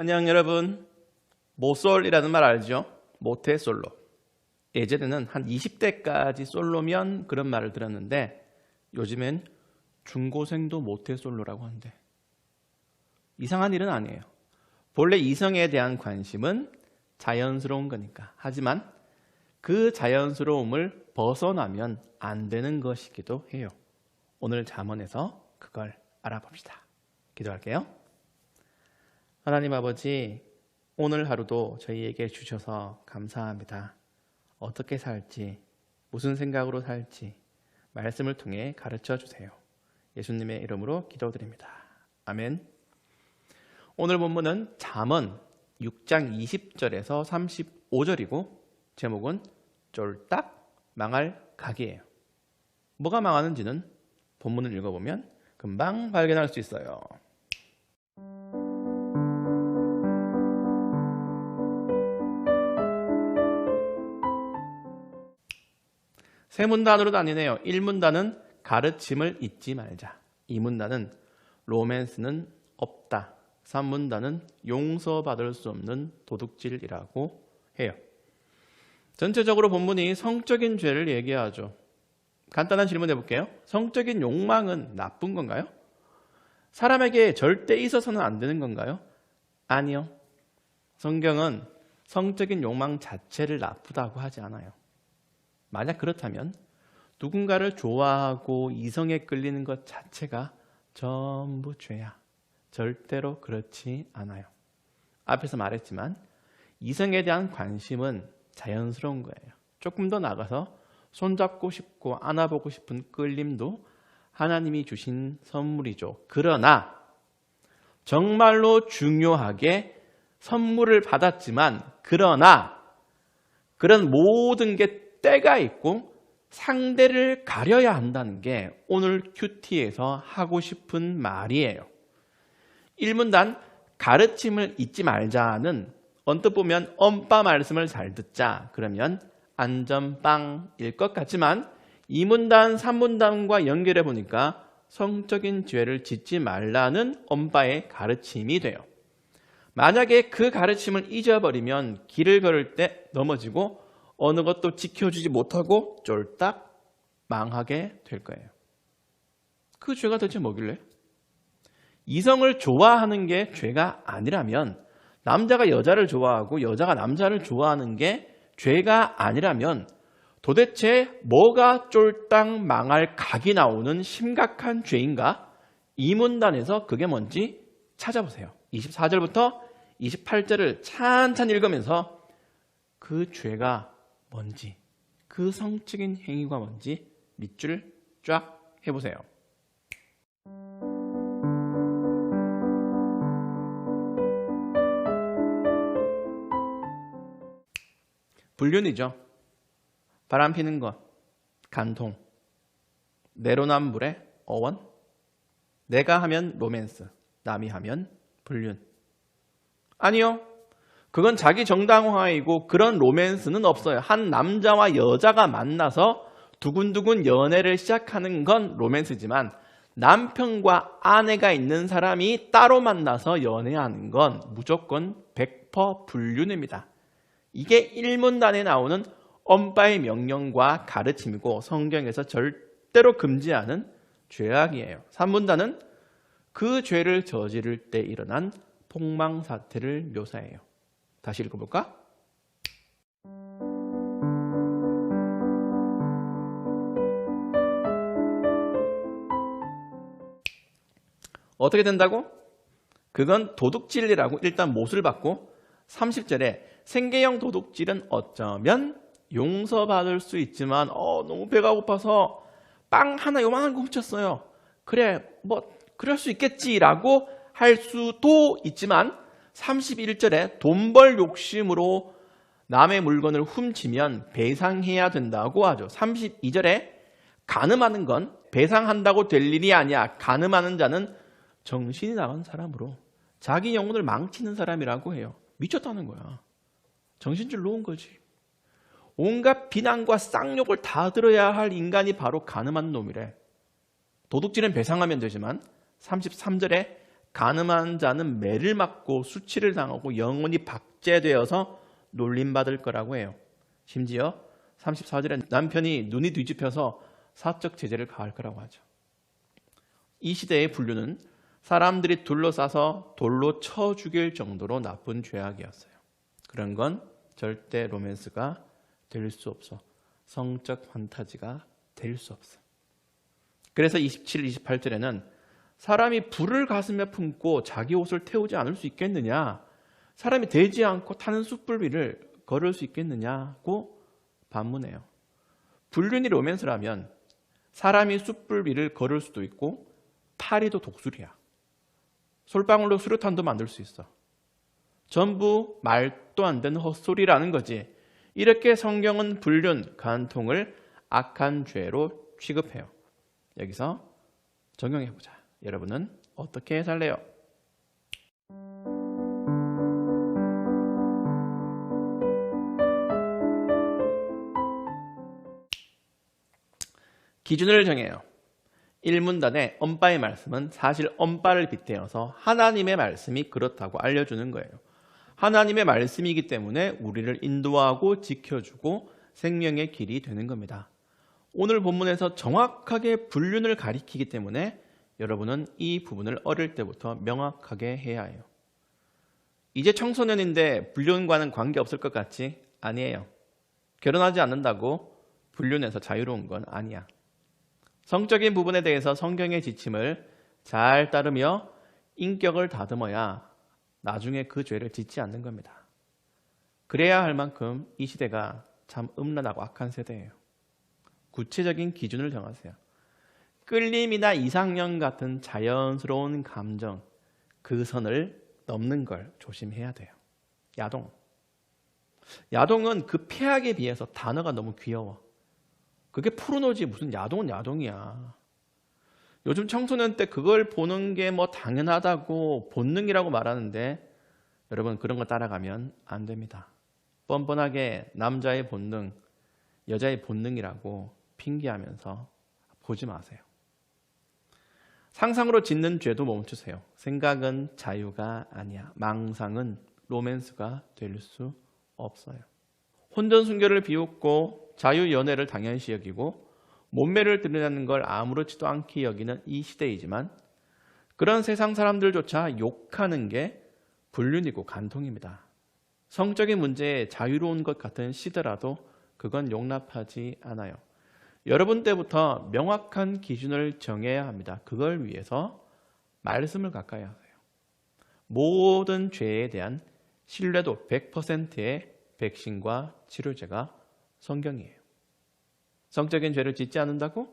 안녕 여러분. 모솔이라는 말 알죠? 모태솔로. 예전에는 한 20대까지 솔로면 그런 말을 들었는데 요즘엔 중고생도 모태솔로라고 한대. 이상한 일은 아니에요. 본래 이성에 대한 관심은 자연스러운 거니까. 하지만 그 자연스러움을 벗어나면 안 되는 것이기도 해요. 오늘 잠언에서 그걸 알아봅시다. 기도할게요. 하나님 아버지, 오늘 하루도 저희에게 주셔서 감사합니다. 어떻게 살지, 무슨 생각으로 살지 말씀을 통해 가르쳐 주세요. 예수님의 이름으로 기도드립니다. 아멘. 오늘 본문은 잠언 6장 20절에서 35절이고 제목은 쫄딱 망할 각이에요. 뭐가 망하는지는 본문을 읽어보면 금방 발견할 수 있어요. 세 문단으로 나뉘네요. 1문단은 가르침을 잊지 말자. 2문단은 로맨스는 없다. 3문단은 용서받을 수 없는 도둑질이라고 해요. 전체적으로 본문이 성적인 죄를 얘기하죠. 간단한 질문 해볼게요. 성적인 욕망은 나쁜 건가요? 사람에게 절대 있어서는 안 되는 건가요? 아니요. 성경은 성적인 욕망 자체를 나쁘다고 하지 않아요. 만약 그렇다면 누군가를 좋아하고 이성에 끌리는 것 자체가 전부 죄야. 절대로 그렇지 않아요. 앞에서 말했지만 이성에 대한 관심은 자연스러운 거예요. 조금 더 나가서 손잡고 싶고 안아보고 싶은 끌림도 하나님이 주신 선물이죠. 그러나 정말로 중요하게 선물을 받았지만 그러나 그런 모든 게 때가 있고 상대를 가려야 한다는 게 오늘 큐티에서 하고 싶은 말이에요. 1문단 가르침을 잊지 말자는 언뜻 보면 엄빠 말씀을 잘 듣자 그러면 안전빵일 것 같지만 2문단 3문단과 연결해 보니까 성적인 죄를 짓지 말라는 엄빠의 가르침이 돼요. 만약에 그 가르침을 잊어버리면 길을 걸을 때 넘어지고 어느 것도 지켜주지 못하고 쫄딱 망하게 될 거예요. 그 죄가 대체 뭐길래? 이성을 좋아하는 게 죄가 아니라면, 남자가 여자를 좋아하고 여자가 남자를 좋아하는 게 죄가 아니라면 도대체 뭐가 쫄딱 망할 각이 나오는 심각한 죄인가? 이 문단에서 그게 뭔지 찾아보세요. 24절부터 28절을 찬찬히 읽으면서 그 죄가 뭔지, 그 성적인 행위가 뭔지 밑줄 쫙 해보세요. 불륜이죠. 바람 피는 것, 간통, 내로남불의 어원, 내가 하면 로맨스, 남이 하면 불륜. 아니요. 그건 자기 정당화이고 그런 로맨스는 없어요. 한 남자와 여자가 만나서 두근두근 연애를 시작하는 건 로맨스지만 남편과 아내가 있는 사람이 따로 만나서 연애하는 건 무조건 100% 불륜입니다. 이게 1문단에 나오는 엄빠의 명령과 가르침이고 성경에서 절대로 금지하는 죄악이에요. 3문단은 그 죄를 저지를 때 일어난 폭망사태를 묘사해요. 다시 읽어볼까? 어떻게 된다고? 그건 도둑질이라고 일단 못을 받고 30절에 생계형 도둑질은 어쩌면 용서받을 수 있지만 너무 배가 고파서 빵 하나 요만한 거 훔쳤어요. 그래 그럴 수 있겠지라고 할 수도 있지만 31절에 돈 벌 욕심으로 남의 물건을 훔치면 배상해야 된다고 하죠. 32절에 간음하는 건 배상한다고 될 일이 아니야. 간음하는 자는 정신이 나간 사람으로 자기 영혼을 망치는 사람이라고 해요. 미쳤다는 거야. 정신줄 놓은 거지. 온갖 비난과 쌍욕을 다 들어야 할 인간이 바로 간음한 놈이래. 도둑질은 배상하면 되지만 33절에 간음한 자는 매를 맞고 수치를 당하고 영원히 박제되어서 놀림받을 거라고 해요. 심지어 34절에 남편이 눈이 뒤집혀서 사적 제재를 가할 거라고 하죠. 이 시대의 불륜은 사람들이 둘러싸서 돌로 쳐 죽일 정도로 나쁜 죄악이었어요. 그런 건 절대 로맨스가 될 수 없어. 성적 판타지가 될 수 없어. 그래서 27, 28절에는 사람이 불을 가슴에 품고 자기 옷을 태우지 않을 수 있겠느냐? 사람이 되지 않고 타는 숯불 위를 걸을 수 있겠느냐고 반문해요. 불륜이 로맨스라면 사람이 숯불 위를 걸을 수도 있고 파리도 독수리야. 솔방울로 수류탄도 만들 수 있어. 전부 말도 안 되는 헛소리라는 거지. 이렇게 성경은 불륜, 간통을 악한 죄로 취급해요. 여기서 적용해보자. 여러분은 어떻게 살래요? 기준을 정해요. 1문단의 엄빠의 말씀은 사실 엄빠를 빗대어서 하나님의 말씀이 그렇다고 알려주는 거예요. 하나님의 말씀이기 때문에 우리를 인도하고 지켜주고 생명의 길이 되는 겁니다. 오늘 본문에서 정확하게 불륜을 가리키기 때문에 여러분은 이 부분을 어릴 때부터 명확하게 해야 해요. 이제 청소년인데 불륜과는 관계없을 것 같지? 아니에요. 결혼하지 않는다고 불륜에서 자유로운 건 아니야. 성적인 부분에 대해서 성경의 지침을 잘 따르며 인격을 다듬어야 나중에 그 죄를 짓지 않는 겁니다. 그래야 할 만큼 이 시대가 참 음란하고 악한 세대예요. 구체적인 기준을 정하세요. 끌림이나 이상형 같은 자연스러운 감정, 그 선을 넘는 걸 조심해야 돼요. 야동은 그 폐악에 비해서 단어가 너무 귀여워. 그게 포르노지 무슨 야동은 야동이야. 요즘 청소년 때 그걸 보는 게 뭐 당연하다고 본능이라고 말하는데 여러분 그런 거 따라가면 안 됩니다. 뻔뻔하게 남자의 본능, 여자의 본능이라고 핑계하면서 보지 마세요. 상상으로 짓는 죄도 멈추세요. 생각은 자유가 아니야. 망상은 로맨스가 될 수 없어요. 혼전 순결을 비웃고 자유연애를 당연시 여기고 몸매를 드러내는 걸 아무렇지도 않게 여기는 이 시대이지만 그런 세상 사람들조차 욕하는 게 불륜이고 간통입니다. 성적인 문제에 자유로운 것 같은 시대라도 그건 용납하지 않아요. 여러분 때부터 명확한 기준을 정해야 합니다. 그걸 위해서 말씀을 가까이 하세요. 모든 죄에 대한 신뢰도 100%의 백신과 치료제가 성경이에요. 성적인 죄를 짓지 않는다고?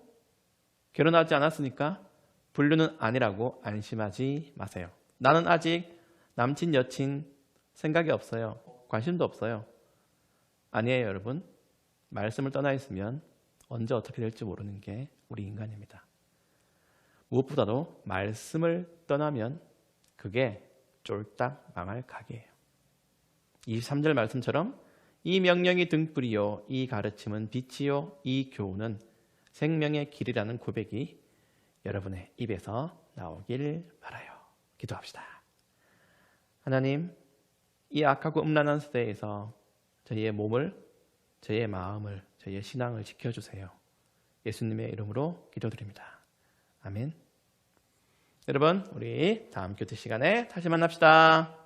결혼하지 않았으니까 불륜은 아니라고 안심하지 마세요. 나는 아직 남친, 여친 생각이 없어요. 관심도 없어요. 아니에요, 여러분. 말씀을 떠나 있으면 언제 어떻게 될지 모르는 게 우리 인간입니다. 무엇보다도 말씀을 떠나면 그게 쫄딱 망할 각이에요. 23절 말씀처럼 이 명령이 등불이요 이 가르침은 빛이요 이 교훈은 생명의 길이라는 고백이 여러분의 입에서 나오길 바라요. 기도합시다. 하나님, 이 악하고 음란한 시대에서 저희의 몸을, 저희의 마음을, 저희의 신앙을 지켜주세요. 예수님의 이름으로 기도드립니다. 아멘. 여러분, 우리 다음 교태 시간에 다시 만납시다.